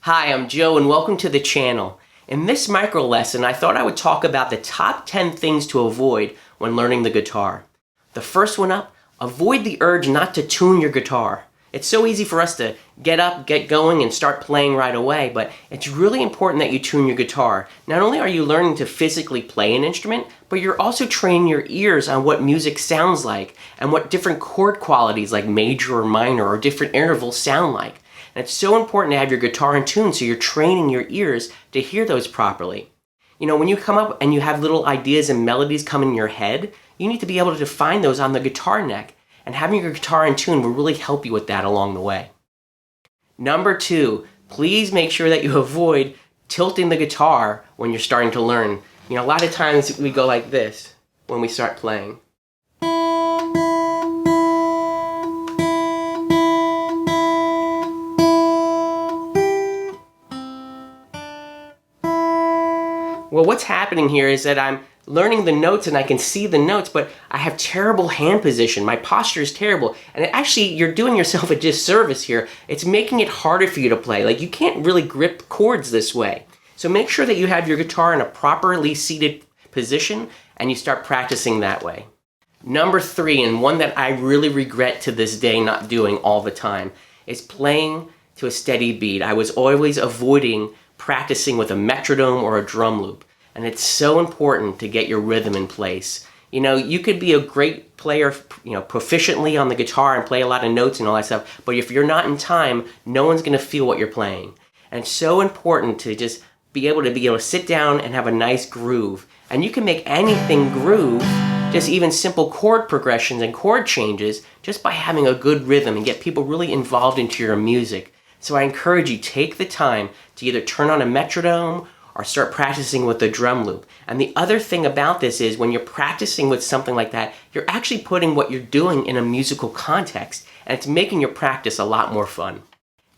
Hi, I'm Joe and welcome to the channel. In this micro lesson, I thought I would talk about the top 10 things to avoid when learning the guitar. The first one up, avoid the urge not to tune your guitar. It's so easy for us to get up, get going, and start playing right away, but it's really important that you tune your guitar. Not only are you learning to physically play an instrument, but you're also training your ears on what music sounds like and what different chord qualities like major or minor or different intervals sound like. And it's so important to have your guitar in tune so you're training your ears to hear those properly. You know, when you come up and you have little ideas and melodies come in your head, you need to be able to define those on the guitar neck. And having your guitar in tune will really help you with that along the way. Number 2, please make sure that you avoid tilting the guitar when you're starting to learn. You know, a lot of times we go like this when we start playing. Well, what's happening here is that I'm learning the notes and I can see the notes, but I have terrible hand position. My posture is terrible. And actually, you're doing yourself a disservice here. It's making it harder for you to play. Like, you can't really grip chords this way. So make sure that you have your guitar in a properly seated position and you start practicing that way. Number 3, and one that I really regret to this day not doing all the time, is playing to a steady beat. I was always avoiding practicing with a metronome or a drum loop. And it's so important to get your rhythm in place. You know, you could be a great player, proficiently on the guitar and play a lot of notes and all that stuff, but if you're not in time, no one's going to feel what you're playing. And it's so important to just be able to sit down and have a nice groove. And you can make anything groove, just even simple chord progressions and chord changes, just by having a good rhythm and get people really involved into your music. So I encourage you, take the time to either turn on a metronome or start practicing with the drum loop. And the other thing about this is when you're practicing with something like that, you're actually putting what you're doing in a musical context, and it's making your practice a lot more fun.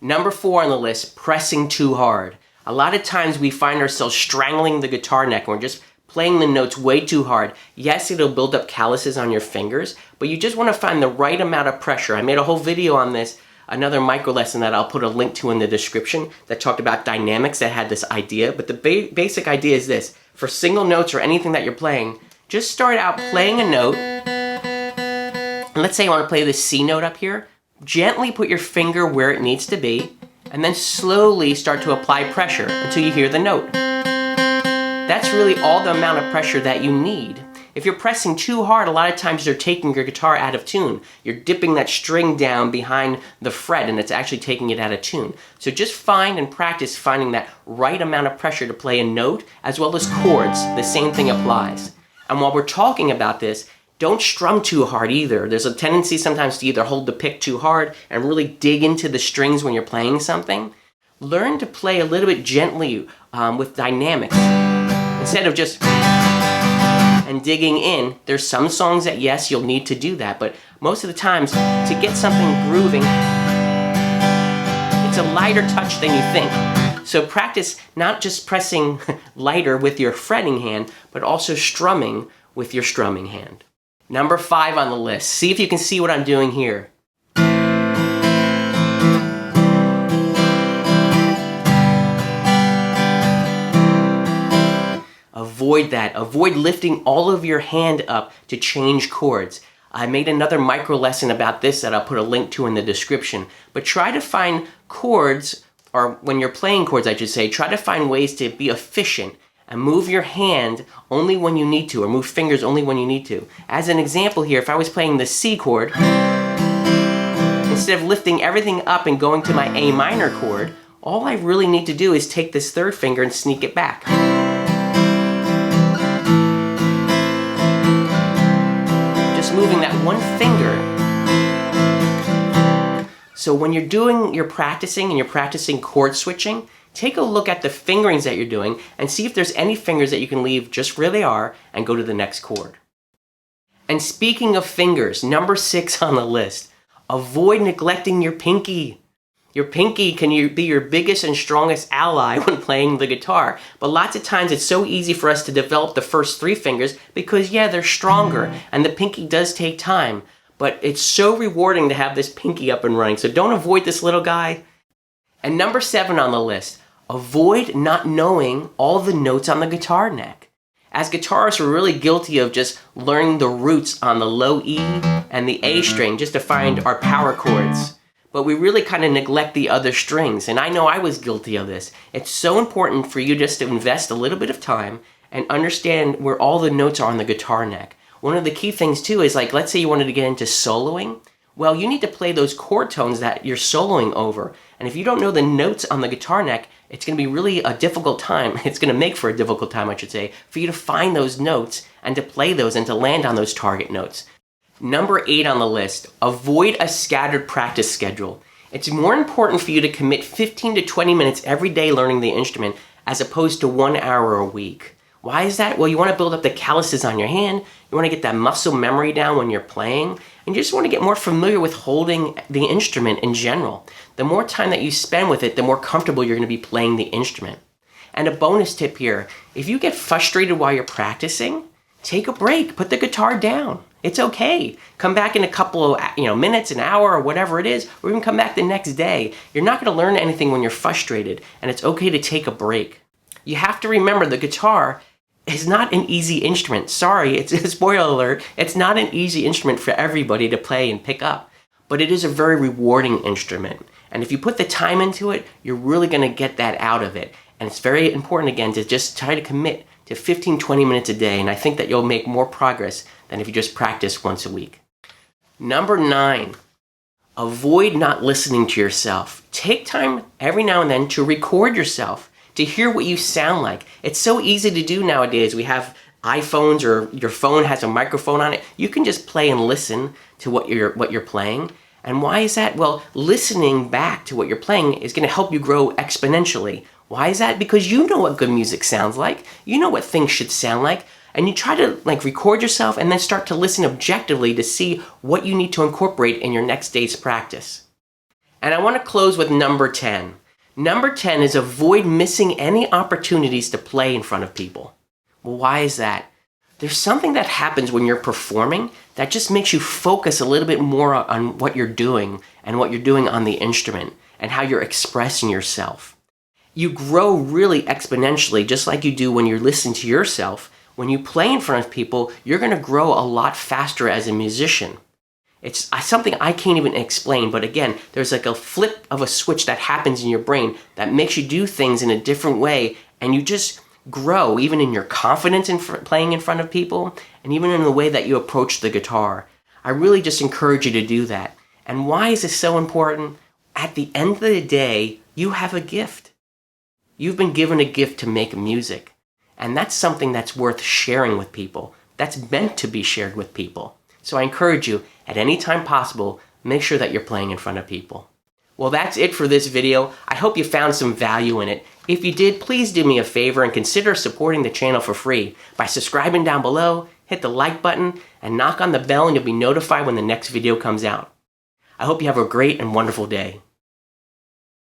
Number 4 on the list, pressing too hard. A lot of times we find ourselves strangling the guitar neck and we're just playing the notes way too hard. Yes, it'll build up calluses on your fingers, but you just want to find the right amount of pressure. I made a whole video on this, another micro lesson that I'll put a link to in the description that talked about dynamics that had this idea. But the basic idea is this. For single notes or anything that you're playing, just start out playing a note. And let's say you want to play this C note up here. Gently put your finger where it needs to be, and then slowly start to apply pressure until you hear the note. That's really all the amount of pressure that you need. If you're pressing too hard, a lot of times you're taking your guitar out of tune. You're dipping that string down behind the fret and it's actually taking it out of tune. So just find and practice finding that right amount of pressure to play a note as well as chords. The same thing applies. And while we're talking about this, don't strum too hard either. There's a tendency sometimes to either hold the pick too hard and really dig into the strings when you're playing something. Learn to play a little bit gently with dynamics instead of just and digging in. There's some songs that, yes, you'll need to do that, but most of the times, to get something grooving, it's a lighter touch than you think. So practice not just pressing lighter with your fretting hand, but also strumming with your strumming hand. Number 5 on the list. See if you can see what I'm doing here. Avoid that. Avoid lifting all of your hand up to change chords. I made another micro lesson about this that I'll put a link to in the description. But try to find chords, or when you're playing chords, I should say, try to find ways to be efficient and move your hand only when you need to, or move fingers only when you need to. As an example here, if I was playing the C chord, instead of lifting everything up and going to my A minor chord, all I really need to do is take this third finger and sneak it back. Moving that one finger. So when you're doing your practicing and you're practicing chord switching, take a look at the fingerings that you're doing and see if there's any fingers that you can leave just where they are and go to the next chord. And speaking of fingers, number 6 on the list, avoid neglecting your pinky. Your pinky can be your biggest and strongest ally when playing the guitar. But lots of times it's so easy for us to develop the first 3 fingers because, yeah, they're stronger and the pinky does take time. But it's so rewarding to have this pinky up and running. So don't avoid this little guy. And number 7 on the list, avoid not knowing all the notes on the guitar neck. As guitarists, we're really guilty of just learning the roots on the low E and the A string just to find our power chords. But we really kind of neglect the other strings, and I know I was guilty of this. It's so important for you just to invest a little bit of time and understand where all the notes are on the guitar neck. One of the key things too is, like, let's say you wanted to get into soloing. Well, you need to play those chord tones that you're soloing over. And if you don't know the notes on the guitar neck, it's going to be really a difficult time. It's going to make for a difficult time, I should say, for you to find those notes and to play those and to land on those target notes. Number 8 on the list, avoid a scattered practice schedule. It's more important for you to commit 15 to 20 minutes every day learning the instrument as opposed to 1 hour a week. Why is that? Well, you want to build up the calluses on your hand, you want to get that muscle memory down when you're playing, and you just want to get more familiar with holding the instrument in general. The more time that you spend with it, the more comfortable you're going to be playing the instrument. And a bonus tip here, if you get frustrated while you're practicing, take a break, put the guitar down. It's okay. Come back in a couple of minutes, an hour, or whatever it is, or even come back the next day. You're not going to learn anything when you're frustrated, and it's okay to take a break. You have to remember the guitar is not an easy instrument. Sorry, it's a spoiler alert. It's not an easy instrument for everybody to play and pick up, but it is a very rewarding instrument. And if you put the time into it, you're really going to get that out of it. And it's very important, again, to just try to commit to 15-20 minutes a day, and I think that you'll make more progress than if you just practice once a week. Number 9, avoid not listening to yourself. Take time every now and then to record yourself, to hear what you sound like. It's so easy to do nowadays. We have iPhones, or your phone has a microphone on it. You can just play and listen to what you're playing. And why is that? Well, listening back to what you're playing is going to help you grow exponentially. Why is that? Because you know what good music sounds like. You know what things should sound like. And you try to record yourself and then start to listen objectively to see what you need to incorporate in your next day's practice. And I want to close with number 10. Number 10 is avoid missing any opportunities to play in front of people. Well, why is that? There's something that happens when you're performing that just makes you focus a little bit more on what you're doing and what you're doing on the instrument and how you're expressing yourself. You grow really exponentially, just like you do when you're listening to yourself. When you play in front of people, you're going to grow a lot faster as a musician. It's something I can't even explain, but again, there's like a flip of a switch that happens in your brain that makes you do things in a different way, and you just grow even in your confidence in playing in front of people, and even in the way that you approach the guitar. I really just encourage you to do that. And why is this so important? At the end of the day, you have a gift. You've been given a gift to make music, and that's something that's worth sharing with people. That's meant to be shared with people. So I encourage you, at any time possible, make sure that you're playing in front of people. Well, that's it for this video. I hope you found some value in it. If you did, please do me a favor and consider supporting the channel for free by subscribing down below, hit the like button, and knock on the bell, and you'll be notified when the next video comes out. I hope you have a great and wonderful day.